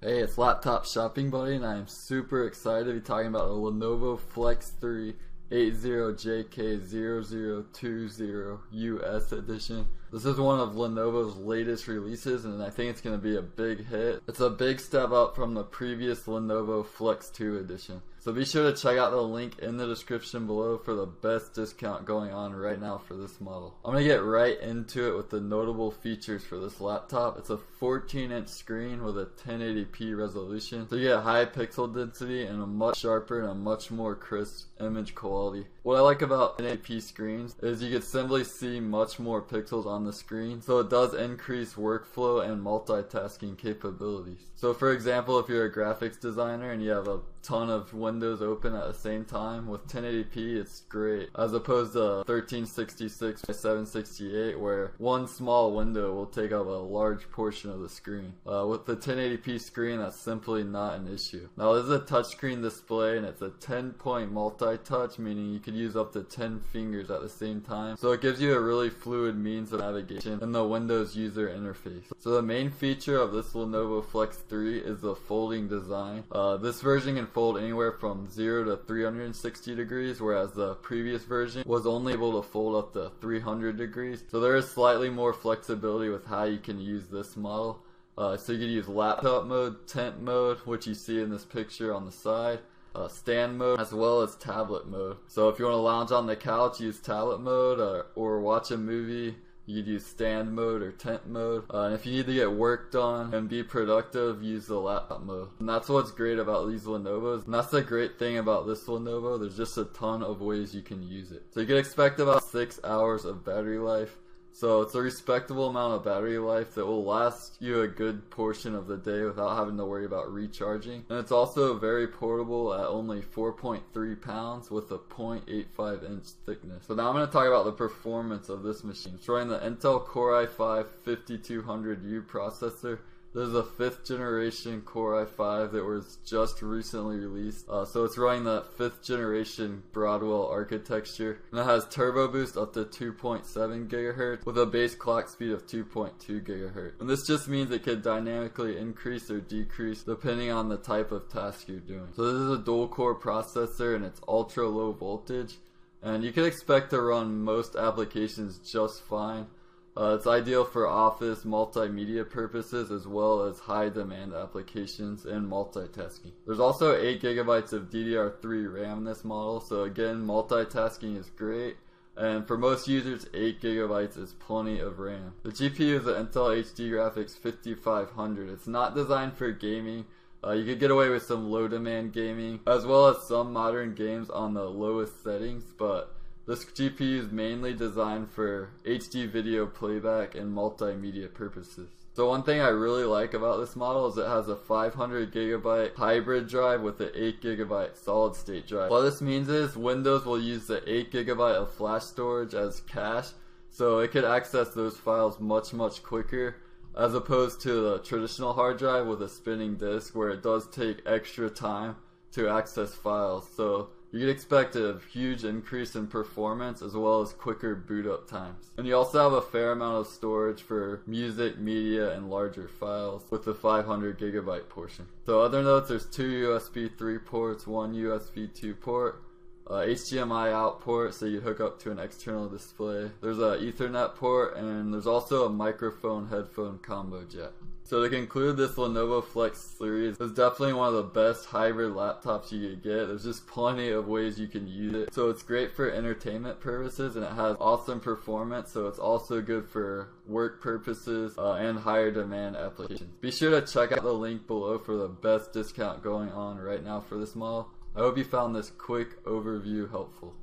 Hey, it's Laptop Shopping Buddy, and I am super excited to be talking about the Lenovo Flex 3 80JK0020US edition. This is one of Lenovo's latest releases, and I think it's going to be a big hit. It's a big step up from the previous Lenovo Flex 2 edition. So be sure to check out the link in the description below for the best discount going on right now for this model. I'm going to get right into it with the notable features for this laptop. It's a 14-inch screen with a 1080p resolution, so you get high pixel density and a much sharper and a much more crisp image quality. What I like about 1080p screens is you can simply see much more pixels on the screen, so it does increase workflow and multitasking capabilities. So for example, if you're a graphics designer and you have a ton of windows open at the same time, with 1080p it's great, as opposed to 1366 by 768 where one small window will take up a large portion of the screen. With the 1080p screen, that's simply not an issue. Now this is a touchscreen display and it's a 10-point multi-touch, meaning you could use up to 10 fingers at the same time, so it gives you a really fluid means of navigation in the Windows user interface. So the main feature of this Lenovo Flex 3 is the folding design. This version can fold anywhere from 0 to 360 degrees, whereas the previous version was only able to fold up to 300 degrees. So there is slightly more flexibility with how you can use this model. So you can use laptop mode, tent mode, which you see in this picture on the side, stand mode, as well as tablet mode. So if you want to lounge on the couch, use tablet mode, or watch a movie, you could use stand mode or tent mode. And if you need to get work done and be productive, use the laptop mode. And that's what's great about these Lenovos. And that's the great thing about this Lenovo. There's just a ton of ways you can use it. So you can expect about 6 hours of battery life. So it's a respectable amount of battery life that will last you a good portion of the day without having to worry about recharging. And it's also very portable at only 4.3 pounds with a 0.85 inch thickness. So now I'm going to talk about the performance of this machine. It's running the Intel Core i5 5200U processor. This is a 5th generation Core i5 that was just recently released. So it's running the 5th generation Broadwell architecture. And it has turbo boost up to 2.7 GHz with a base clock speed of 2.2 GHz. And this just means it can dynamically increase or decrease depending on the type of task you're doing. So this is a dual core processor and it's ultra low voltage. And you can expect to run most applications just fine. It's ideal for office, multimedia purposes, as well as high demand applications and multitasking. There's also 8 GB of DDR3 RAM in this model, so again, multitasking is great. And for most users, 8 GB is plenty of RAM. The GPU is an Intel HD Graphics 5500. It's not designed for gaming. You could get away with some low demand gaming, as well as some modern games on the lowest settings, but this GPU is mainly designed for HD video playback and multimedia purposes. So one thing I really like about this model is it has a 500 GB hybrid drive with an 8 GB solid state drive. What this means is Windows will use the 8 GB of flash storage as cache, so it could access those files much quicker, as opposed to the traditional hard drive with a spinning disk where it does take extra time to access files. So you can expect a huge increase in performance as well as quicker boot up times. And you also have a fair amount of storage for music, media, and larger files with the 500 GB portion. So other notes, there's 2 USB 3 ports, 1 USB 2 port, HDMI out port so you hook up to an external display. There's a Ethernet port, and there's also a microphone headphone combo jack. So to conclude, this Lenovo Flex 3 is definitely one of the best hybrid laptops you could get. There's just plenty of ways you can use it. So it's great for entertainment purposes and it has awesome performance, so it's also good for work purposes and higher demand applications. Be sure to check out the link below for the best discount going on right now for this model. I hope you found this quick overview helpful.